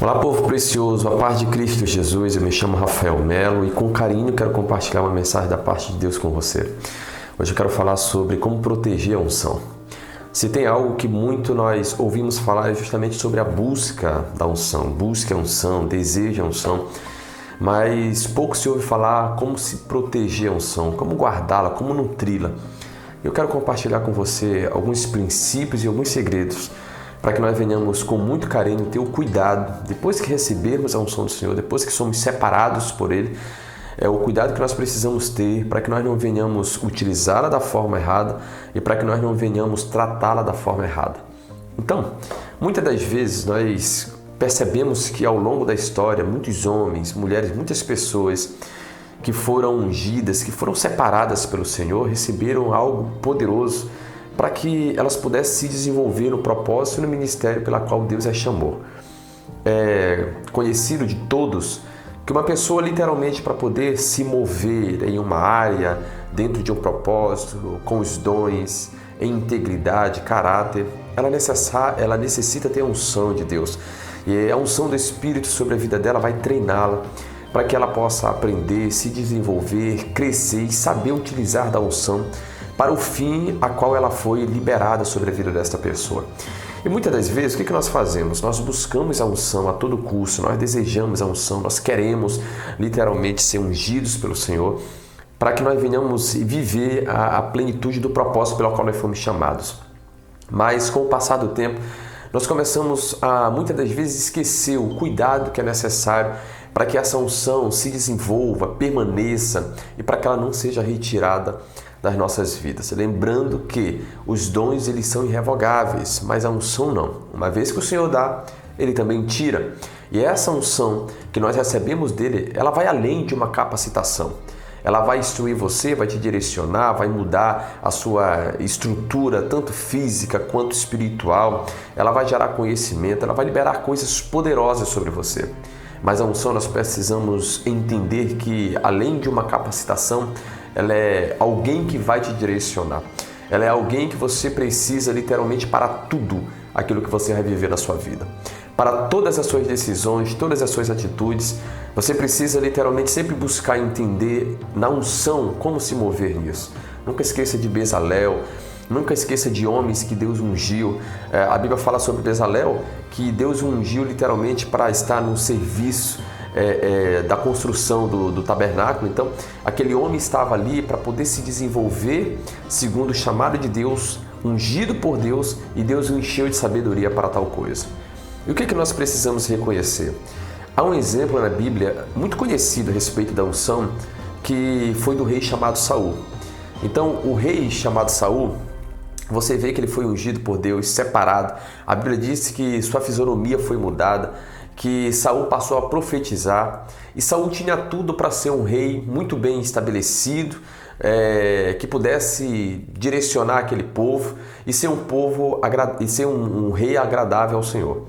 Olá, povo precioso, a paz de Cristo Jesus. Eu me chamo Rafael Melo e com carinho quero compartilhar uma mensagem da parte de Deus com você. Hoje eu quero falar sobre como proteger a unção. Se tem algo que muito nós ouvimos falar é justamente sobre a busca da unção. Busque a unção, deseje a unção, mas pouco se ouve falar como se proteger a unção, como guardá-la, como nutri-la. Eu quero compartilhar com você alguns princípios e alguns segredos para que nós venhamos com muito carinho ter o cuidado, depois que recebermos a unção do Senhor, depois que somos separados por Ele, é o cuidado que nós precisamos ter para que nós não venhamos utilizá-la da forma errada e para que nós não venhamos tratá-la da forma errada. Então, muitas das vezes nós percebemos que ao longo da história, muitos homens, mulheres, muitas pessoas que foram ungidas, que foram separadas pelo Senhor, receberam algo poderoso para que elas pudessem se desenvolver no propósito e no ministério pela qual Deus as chamou. É conhecido de todos que uma pessoa literalmente para poder se mover em uma área, dentro de um propósito, com os dons, em integridade, caráter, ela necessita ter a unção de Deus. E a unção do Espírito sobre a vida dela vai treiná-la para que ela possa aprender, se desenvolver, crescer e saber utilizar da unção para o fim a qual ela foi liberada sobre a vida desta pessoa. E muitas das vezes, o que nós fazemos? Nós buscamos a unção a todo custo, nós desejamos a unção, nós queremos literalmente ser ungidos pelo Senhor para que nós venhamos viver a plenitude do propósito pelo qual nós fomos chamados. Mas com o passar do tempo, nós começamos a muitas das vezes esquecer o cuidado que é necessário para que essa unção se desenvolva, permaneça e para que ela não seja retirada das nossas vidas. Lembrando que os dons eles são irrevogáveis, mas a unção não. Uma vez que o Senhor dá, Ele também tira. E essa unção que nós recebemos dele, ela vai além de uma capacitação. Ela vai instruir você, vai te direcionar, vai mudar a sua estrutura, tanto física quanto espiritual. Ela vai gerar conhecimento, ela vai liberar coisas poderosas sobre você. Mas a unção nós precisamos entender que, além de uma capacitação, ela é alguém que vai te direcionar. Ela é alguém que você precisa literalmente para tudo aquilo que você vai viver na sua vida. Para todas as suas decisões, todas as suas atitudes, você precisa literalmente sempre buscar entender na unção como se mover nisso. Nunca esqueça de Bezalel, nunca esqueça de homens que Deus ungiu. A Bíblia fala sobre Bezalel, que Deus ungiu literalmente para estar no serviço da construção do tabernáculo. Então, aquele homem estava ali para poder se desenvolver segundo o chamado de Deus, ungido por Deus, e Deus o encheu de sabedoria para tal coisa. E o que nós precisamos reconhecer? Há um exemplo na Bíblia muito conhecido a respeito da unção, que foi do rei chamado Saul. Então, o rei chamado Saul, você vê que ele foi ungido por Deus, separado. A Bíblia diz que sua fisionomia foi mudada, que Saul passou a profetizar, e Saul tinha tudo para ser um rei muito bem estabelecido, que pudesse direcionar aquele povo e ser um rei agradável ao Senhor.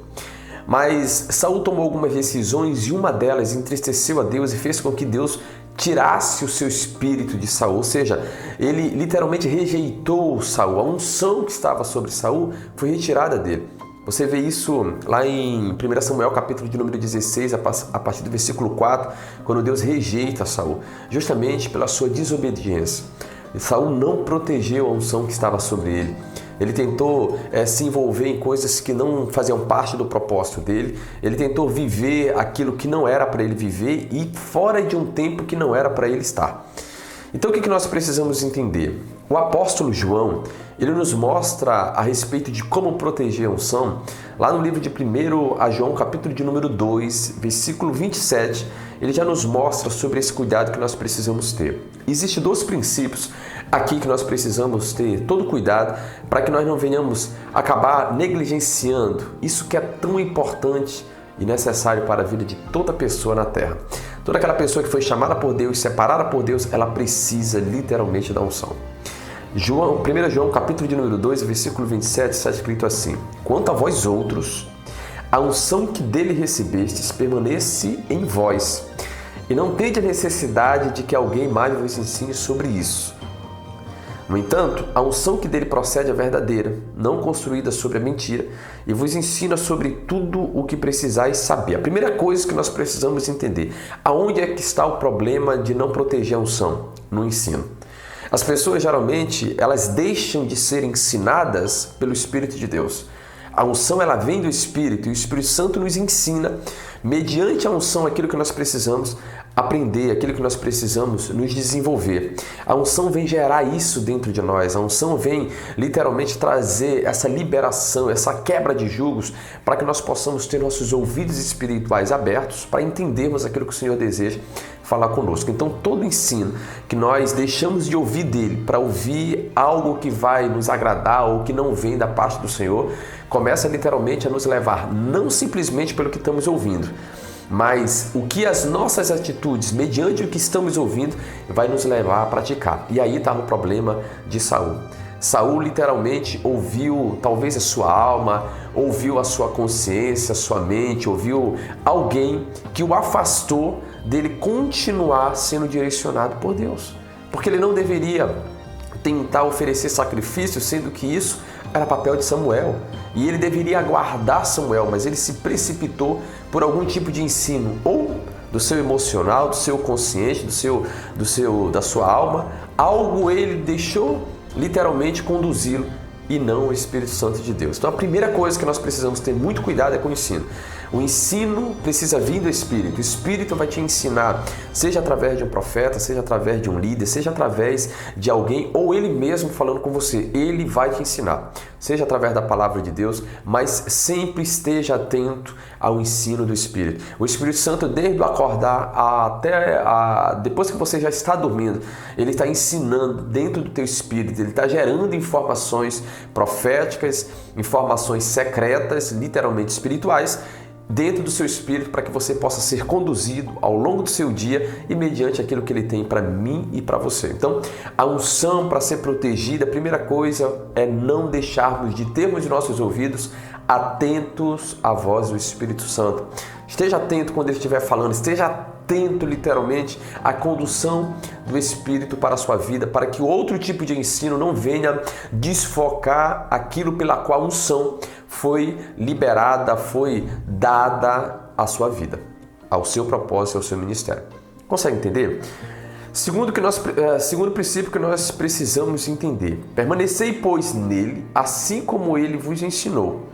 Mas Saul tomou algumas decisões e uma delas entristeceu a Deus e fez com que Deus tirasse o seu espírito de Saul, ou seja, ele literalmente rejeitou Saul. A unção que estava sobre Saul foi retirada dele. Você vê isso lá em 1 Samuel, capítulo de número 16, a partir do versículo 4, quando Deus rejeita Saul, justamente pela sua desobediência. Saul não protegeu a unção que estava sobre ele. Ele tentou se envolver em coisas que não faziam parte do propósito dele. Ele tentou viver aquilo que não era para ele viver e fora de um tempo que não era para ele estar. Então o que nós precisamos entender? O apóstolo João, ele nos mostra a respeito de como proteger a unção. Lá no livro de 1 João, capítulo de número 2, versículo 27, ele já nos mostra sobre esse cuidado que nós precisamos ter. Existem dois princípios aqui que nós precisamos ter todo cuidado para que nós não venhamos acabar negligenciando isso que é tão importante e necessário para a vida de toda pessoa na terra. Toda aquela pessoa que foi chamada por Deus, separada por Deus, ela precisa literalmente da unção. 1 João, capítulo de número 2, versículo 27, está escrito assim: Quanto a vós outros, a unção que dele recebestes permanece em vós, e não tende a necessidade de que alguém mais vos ensine sobre isso. No entanto, a unção que dele procede é verdadeira, não construída sobre a mentira, e vos ensina sobre tudo o que precisais saber. A primeira coisa que nós precisamos entender, aonde é que está o problema de não proteger a unção? No ensino. As pessoas geralmente, elas deixam de ser ensinadas pelo Espírito de Deus. A unção, ela vem do Espírito, e o Espírito Santo nos ensina, mediante a unção, aquilo que nós precisamos aprender, aquilo que nós precisamos nos desenvolver. A unção vem gerar isso dentro de nós. A unção vem literalmente trazer essa liberação, essa quebra de julgos, para que nós possamos ter nossos ouvidos espirituais abertos para entendermos aquilo que o Senhor deseja falar conosco. Então, todo ensino que nós deixamos de ouvir dele para ouvir algo que vai nos agradar ou que não vem da parte do Senhor, começa literalmente a nos levar não simplesmente pelo que estamos ouvindo, mas o que as nossas atitudes, mediante o que estamos ouvindo, vai nos levar a praticar. E aí estava o problema de Saul. Saul literalmente ouviu talvez a sua alma, ouviu a sua consciência, a sua mente, ouviu alguém que o afastou dele continuar sendo direcionado por Deus. Porque ele não deveria tentar oferecer sacrifício, sendo que isso era papel de Samuel. E ele deveria aguardar Samuel, mas ele se precipitou por algum tipo de ensino, ou do seu emocional, do seu consciente, da sua alma. Algo ele deixou literalmente conduzi-lo e não o Espírito Santo de Deus. Então a primeira coisa que nós precisamos ter muito cuidado é com o ensino. O ensino precisa vir do Espírito. O Espírito vai te ensinar, seja através de um profeta, seja através de um líder, seja através de alguém, ou ele mesmo falando com você. Ele vai te ensinar, seja através da palavra de Deus, mas sempre esteja atento ao ensino do Espírito. O Espírito Santo, desde o acordar até depois que você já está dormindo, ele está ensinando dentro do teu espírito, ele está gerando informações proféticas, informações secretas, literalmente espirituais, dentro do seu espírito, para que você possa ser conduzido ao longo do seu dia e mediante aquilo que ele tem para mim e para você. Então, a unção para ser protegida, a primeira coisa é não deixarmos de termos nossos ouvidos atentos à voz do Espírito Santo. Esteja atento quando ele estiver falando, esteja atento literalmente à condução do Espírito para a sua vida, para que outro tipo de ensino não venha desfocar aquilo pela qual a unção foi liberada, foi dada à sua vida, ao seu propósito, ao seu ministério. Consegue entender? Segundo princípio que nós precisamos entender: permanecei, pois, nele, assim como ele vos ensinou,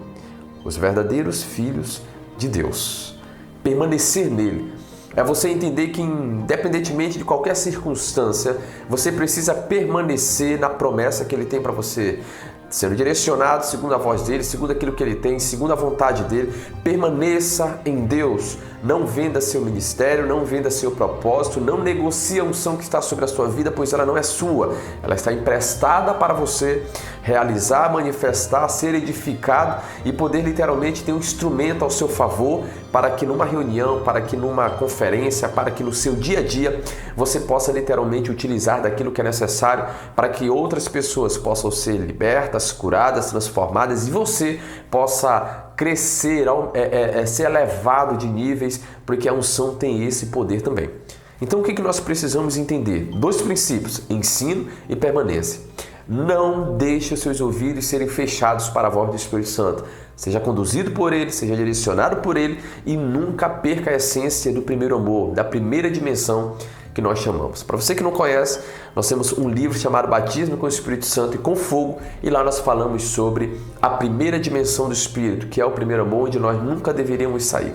os verdadeiros filhos de Deus. Permanecer nele é você entender que, independentemente de qualquer circunstância, você precisa permanecer na promessa que ele tem para você, sendo direcionado segundo a voz dele, segundo aquilo que ele tem, segundo a vontade dele. Permaneça em Deus. Não venda seu ministério, não venda seu propósito, não negocie a unção que está sobre a sua vida, pois ela não é sua. Ela está emprestada para você realizar, manifestar, ser edificado e poder literalmente ter um instrumento ao seu favor, para que numa reunião, para que numa conferência, para que no seu dia a dia você possa literalmente utilizar daquilo que é necessário para que outras pessoas possam ser libertas, curadas, transformadas e você possa crescer, ser elevado de níveis, porque a unção tem esse poder também. Então o que nós precisamos entender? 2 princípios: ensino e permanência. Não deixe os seus ouvidos serem fechados para a voz do Espírito Santo. Seja conduzido por ele, seja direcionado por ele e nunca perca a essência do primeiro amor, da primeira dimensão que nós chamamos. Para você que não conhece, nós temos um livro chamado Batismo com o Espírito Santo e com Fogo, e lá nós falamos sobre a primeira dimensão do Espírito, que é o primeiro amor, onde nós nunca deveríamos sair.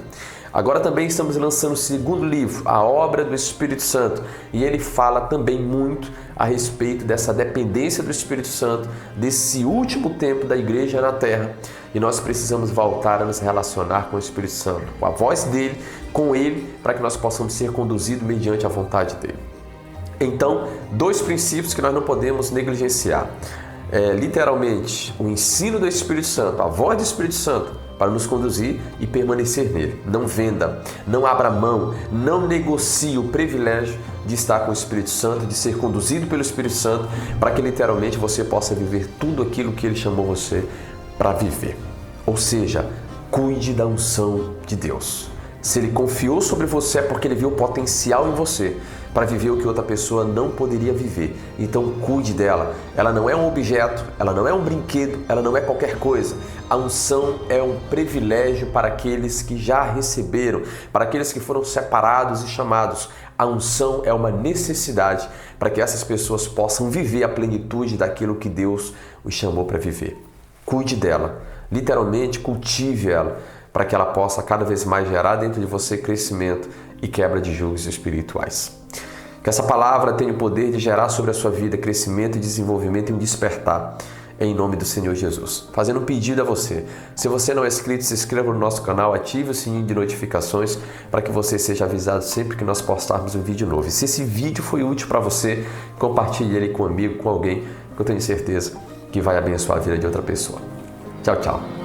Agora também estamos lançando o 2º livro, A Obra do Espírito Santo, e ele fala também muito a respeito dessa dependência do Espírito Santo, desse último tempo da igreja na terra, e nós precisamos voltar a nos relacionar com o Espírito Santo, com a voz dele, com ele, para que nós possamos ser conduzidos mediante a vontade dele. Então, 2 princípios que nós não podemos negligenciar. Literalmente, o ensino do Espírito Santo, a voz do Espírito Santo, para nos conduzir e permanecer nele. Não venda, não abra mão, não negocie o privilégio de estar com o Espírito Santo, de ser conduzido pelo Espírito Santo, para que literalmente você possa viver tudo aquilo que ele chamou você para viver. Ou seja, cuide da unção de Deus. Se ele confiou sobre você é porque ele viu o potencial em você. para viver o que outra pessoa não poderia viver. Então cuide dela. Ela não é um objeto, ela não é um brinquedo, ela não é qualquer coisa. A unção é um privilégio para aqueles que já receberam, para aqueles que foram separados e chamados. A unção é uma necessidade para que essas pessoas possam viver a plenitude daquilo que Deus os chamou para viver. Cuide dela, literalmente cultive ela, para que ela possa cada vez mais gerar dentro de você crescimento e quebra de julgos espirituais. Que essa palavra tenha o poder de gerar sobre a sua vida crescimento e desenvolvimento e um despertar, em nome do Senhor Jesus. Fazendo um pedido a você, se você não é inscrito, se inscreva no nosso canal, ative o sininho de notificações para que você seja avisado sempre que nós postarmos um vídeo novo. E se esse vídeo foi útil para você, compartilhe ele com um amigo, com alguém, que eu tenho certeza que vai abençoar a vida de outra pessoa. Tchau, tchau.